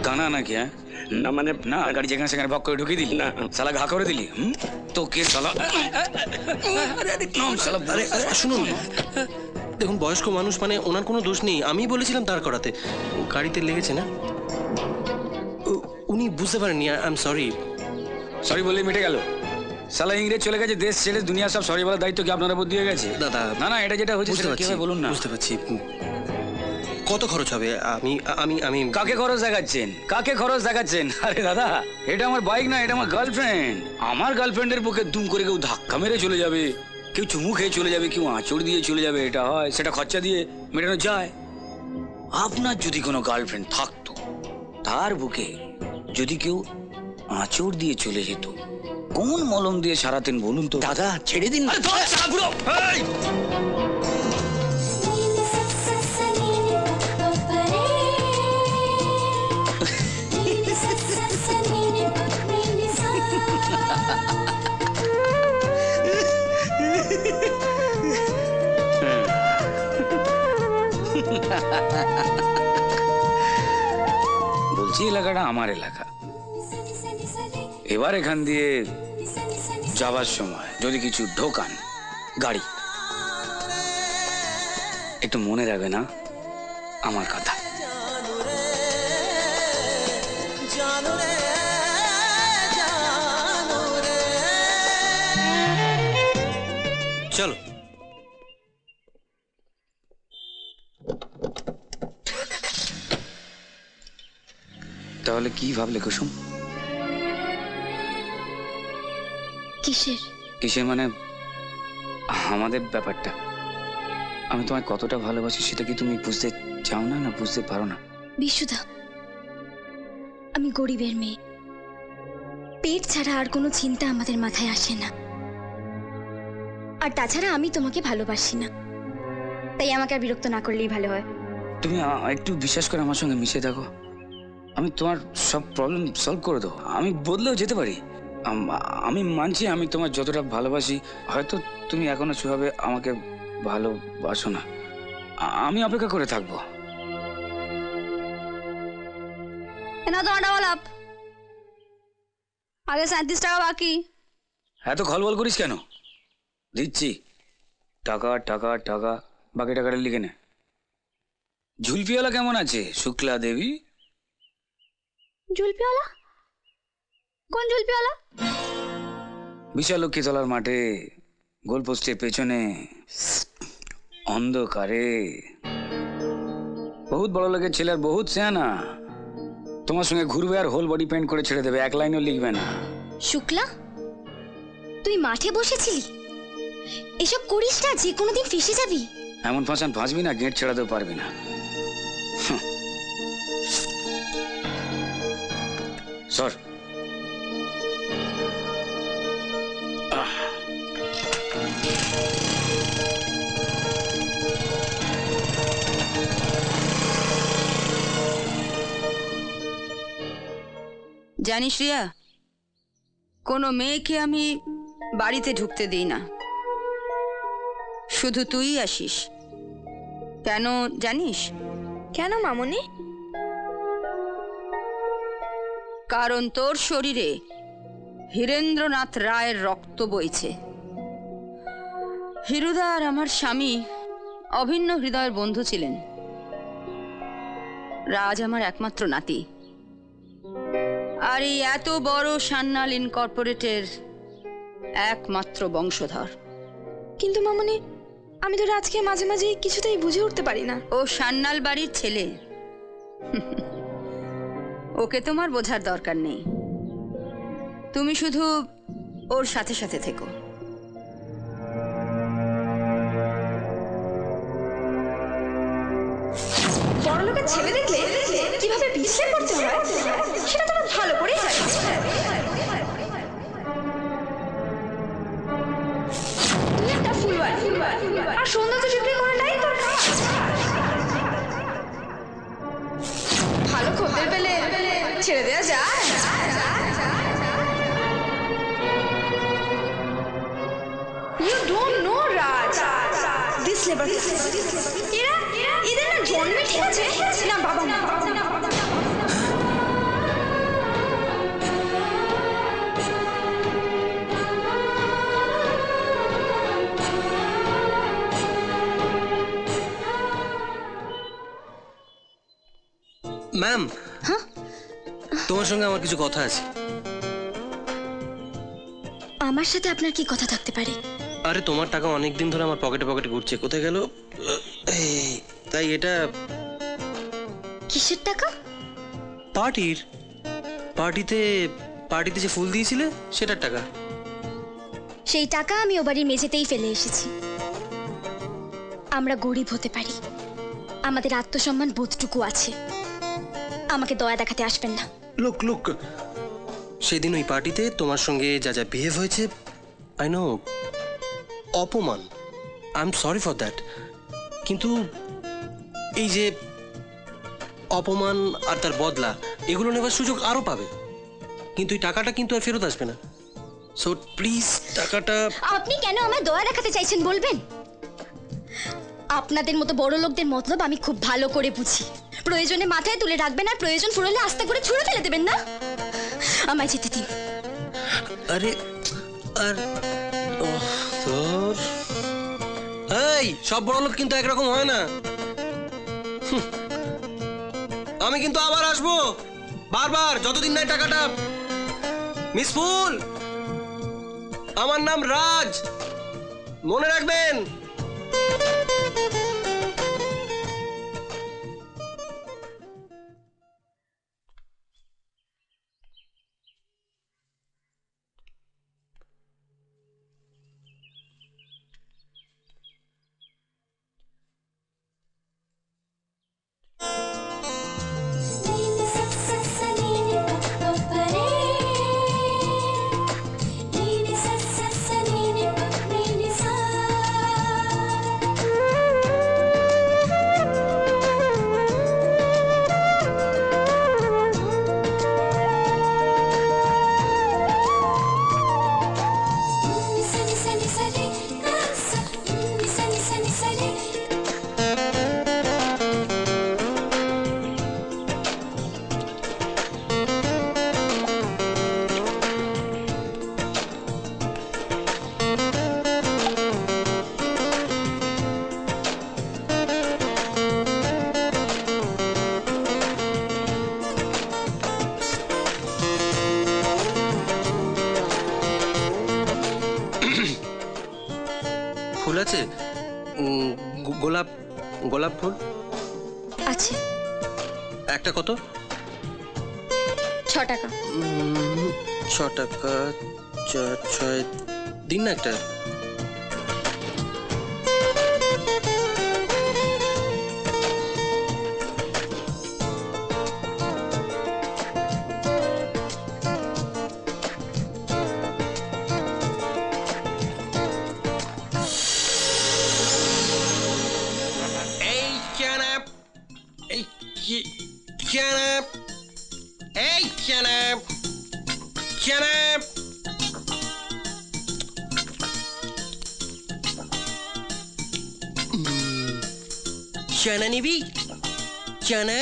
কানা নাকি? হ্যাঁ না মানে না, গাড়ি যেখানে সেখানে ভক করে ঢুকিয়ে দিলি না, শালা ঘা করে দিলি। তো কে শালা? শুনুন, দেখুন বয়স্ক মানুষ, মানে ওনার কোনো দোষ নেই, আমি বলেছিলাম দাঁড় করাতে, গাড়িতে লেগেছে না, উনি বুঝতে পারেননি। I am sorry. সরি বললেই মিটে গেল? শালা ইংরেজ চলে গেছে, দেশ ছেড়ে দুনিয়া, সব সরি বলার দায়িত্ব কি আপনার উপর দিয়ে গেছে? দাদা না না, এটা যেটা হয়েছে সেটা কি হবে বলুন না। বুঝতে পারছি। কত খরচ হবে? আমি আমি আমি কাকে খরচ দেখাচ্ছেন? কাকে খরচ দেখাচ্ছেন? আরে দাদা, এটা আমার বাইক না, এটা আমার গার্লফ্রেন্ড। আমার গার্লফ্রেন্ডের বুকে দুম করে কেউ ধাক্কা মেরে চলে যাবে, কেউ চুমু খেয়ে চলে যাবে, কেউ আঁচড় দিয়ে চলে যাবে, এটা হয়? সেটা খরচা দিয়ে মেটানো যায়? আপনার যদি কোনো গার্লফ্রেন্ড থাকতো, তার বুকে যদি কেউ আঁচড় দিয়ে চলে যেত, কোন মলম দিয়ে সারাতেন বলুন তো? দাদা ছেড়ে দিন। বলছি এলাকাটা আমার এলাকা, এবার এখান দিয়ে যাবার সময় যদি কিছু ঢোকান গাড়ি, একটু মনে রাখবে না আমার কথা? চলো। তাহলে কি ভাবলে কুসুম? কিসের? কিসের মানে আমাদের ব্যাপারটা। আমি তোমায় কতটা ভালোবাসি সেটা কি তুমি বুঝতে চাও না, না বুঝতে পারো না? বিশুদা, আমি গরিবের মেয়ে, পেট ছাড়া আর কোনো চিন্তা আমাদের মাথায় আসে না। আর তাছাড়া আমি তোমাকে ভালোবাসি না, তাই আমাকে আর বিরক্ত না করলেই ভালো হয়। তুমি একটু বিশ্বাস করে আমার সঙ্গে মিশে থাকো, আমি তোমার সব প্রবলেম সলভ করে দেবো। আমি বদলেও যেতে পারি। আমি মানছি আমি তোমার যতটা ভালোবাসি, হয়তো তুমি এখনো সেভাবে আমাকে ভালোবাসো না। আমি অপেক্ষা করে থাকবো। তোমার ডাবল আপ, আগে 37 টাকা বাকি। এত খলবল করিস কেন? দিচ্ছি টাকা টাকা টাকা, বাকি টাকাটা লিখে নে। ঝুলপিওয়ালা কেমন আছে শুক্লা দেবী? জুলপিওয়ালা? কোন জুলপিওয়ালা? বিশালক্ষীতলার মাঠে গোলপোস্টের পেছনে অন্ধকারে বহুত বড় লোকের ছেলে, আর বহুত সেয়ানা, তোমার সঙ্গে ঘুরবে আর হোল বডি পেন্ট করে ছেড়ে দেবে, এক লাইনও লিখবে না। শুক্লা, তুই মাঠে বসেছিলি? এসব করিস না, যে কোনো দিন ফেসে যাবি। এমন ফাঁসান ফাঁসবি না, গেট ছেড়াতেও পারবি না। সর। জানিস রিয়া, কোনো মেয়েকে আমি বাড়িতে ঢুকতে দিই না, শুধু তুই আসিস। কেন জানিস? কেন মামুনি? কারণ তোর শরীরে হীরেন্দ্রনাথ রায়ের রক্ত বইছে। হিরুদা আর আমার স্বামী অভিন্ন হৃদয়ের বন্ধু ছিলেন। রাজ আমার একমাত্র নাতি, আর এই এত বড় সান্যাল ইনকর্পোরেটের একমাত্র বংশধর। কিন্তু মামুনি, আমি তো রাজকে মাঝে মাঝে কিছুতেই বুঝে উঠতে পারি না। ও সান্যাল বাড়ির ছেলে, ওকে তোমার বোঝার দরকার নেই। তুমি শুধু ওর সাথে সাথে থেকো। বড়লোকের ছেলে দেখলে কিভাবে বিশ্লেষণ করতে হয় সেটা তো ভালো করেই জানিস। তুই একটা ফুলবাড়ি, আর সৌন্দর্য বিক্রি করাটাই তোর কাজ। ভালো খদ্দের পেলে ছেড়ে দেওয়া যায়? You don't know, Raj. এবার এদের না জন্মে ঠিক আছে না বাবা না ম্যাম, তোমার সঙ্গে আমার কিছু কথা আছে। আমার সাথে আপনার কি কথা থাকতে পারে? আরে তোমার টাকা অনেক দিন ধরে আমার পকেটে পকেটে ঘুরছে, কোথায় গেল? এই, তাই এটা কিসের টাকা? পার্টিতে যে ফুল দিয়েছিলে সেটার টাকা। সেই টাকা আমি ও বাড়ির মেঝেতেই ফেলে এসেছি। আমরা গরিব হতে পারি, আমাদের আত্মসম্মান বোধটুকু আছে। আমাকে দয়া দেখাতে আসবেন না। লোক সেদিন ওই পার্টিতে তোমার সঙ্গে যা যা বিহেভ হয়েছে, আই নো, অপমান। I am sorry for that. কিন্তু এই যে অপমান আর তার বদলা, এগুলো নেবার সুযোগ আরো পাবে, কিন্তু এই টাকাটা কিন্তু আর ফেরত আসবে না। সো প্লিজ টাকাটা। আপনি কেন আমায় দয়া দেখাতে চাইছেন বলবেন? আপনাদের মতো বড় লোকদের মতলব আমি খুব ভালো করে বুঝি। প্রয়োজনে মাথায় তুলে রাখবেন আর প্রয়োজন ফুরলে আস্তে করে ছুঁড়ে ফেলে দেবেন না। আমায় যেতে দিন। আরে আর তোর এই সব বড় লোক কিন্তু একরকম হয় না। আমি কিন্তু আবার আসবো বারবার, যতদিন নাই টাকাটা। মিস ফুল, আমার নাম রাজ, মনে রাখবেন। ফুল আছে? গোলাপ ফুল আছে। একটা কত? 6 টাকা। 6 টাকা, 4, 6 দিন না একটা। চানা নিবি? চানা?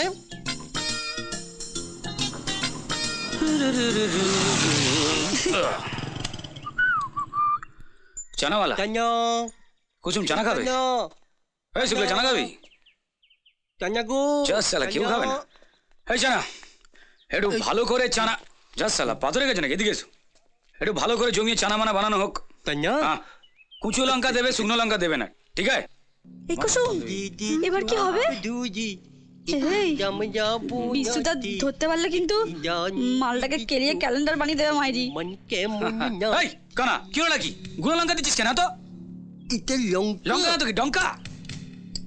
চানাওয়ালা চানা কুসুম চানা খাবে? এই শুক্লা চানা খাবি? চানা গো জাস সালা কেউ খাবে না। এই চানা একটু ভালো করে চানা, জাস সালা পাথরে গেছে নাকি? এদিকে এসো, একটু ভালো করে জমিয়ে চানা মানা বানানো হোক। চানা হ্যাঁ, কুচো লঙ্কা দেবে, শুকনো লঙ্কা দেবে না, ঠিক আছে? এই কুসুম, এবার কি হবে? এই বিশুটা ধরতে পারলে কিন্তু মালটাকে কেলিয়ে ক্যালেন্ডার বানিয়ে দেবে মাইরি। এই কানা কি হলো নাকি? গুঁড়ো লঙ্কা দিচ্ছিস কেন? তো এটা লঙ্কা লঙ্কা না তো কি ডঙ্কা?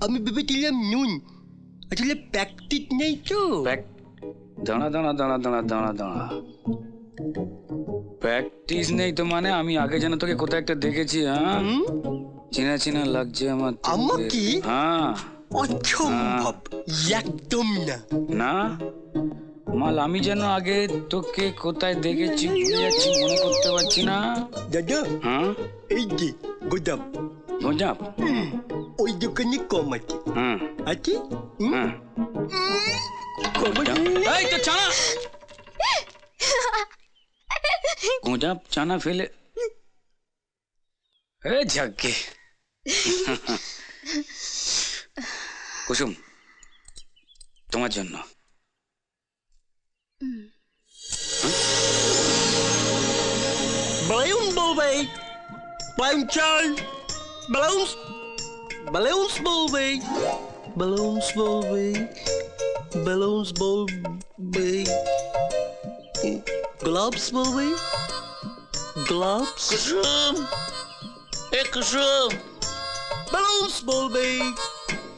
আমি ভেবেছিলাম নুন, আসলে প্র্যাকটিস নেই তো। দাঁড়া দাঁড়া দাঁড়া দাঁড়া দাঁড়া দাঁড়া, প্র্যাকটিস নেই তো মানে? আমি আগে যেন তোকে কোথায় একটা দেখেছি। হ্যাঁ, চেনা চেনা লাগছে আমার। আমাকে? হ্যাঁ। অসম্ভব, একদম না। না মাল, আমি যেন আগে তোকে কোথায় দেখেছি, ভুলে যাচ্ছি, মনে করতে পারছি না। দাদা হ্যাঁ এই যে গোদাম, গোঁজাপ ওই দোকানে কম আছে হুম আছে হুম কম আছে এই তো চানা গোঁজাপ চানা ফেলে এ যাকে কুসুম তোমার জন্য balloon bowlby balloon child balloons balloons bowlby balloons bowlby balloons bowlby gloves bowlby gloves কুসুম এ কুসুম balloons bowlby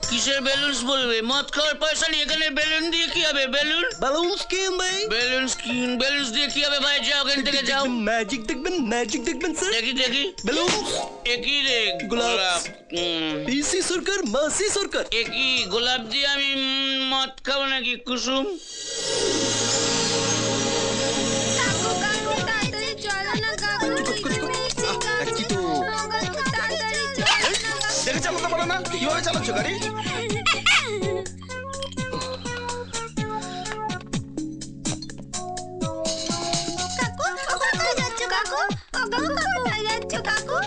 কিসের বেলুনস বলবে মদ খাওয়ার পয়সা নিয়ে এখানে বেলুন দিয়ে কি হবে বেলুন balloons কি ভাই বেলুনস দিয়ে কি হবে ভাই যাও এখান থেকে যাও ম্যাজিক দেখবেন স্যার দেখি দেখি balloons একই রে গোলাপ। পিসি সরকার মাসি সরকার একই গোলাপ দিয়ে আমি মদ খাবো নাকি কুসুম কি তো দেখে চালাতে পারো না কিভাবে চালাচ্ছ গাড়ি কাকু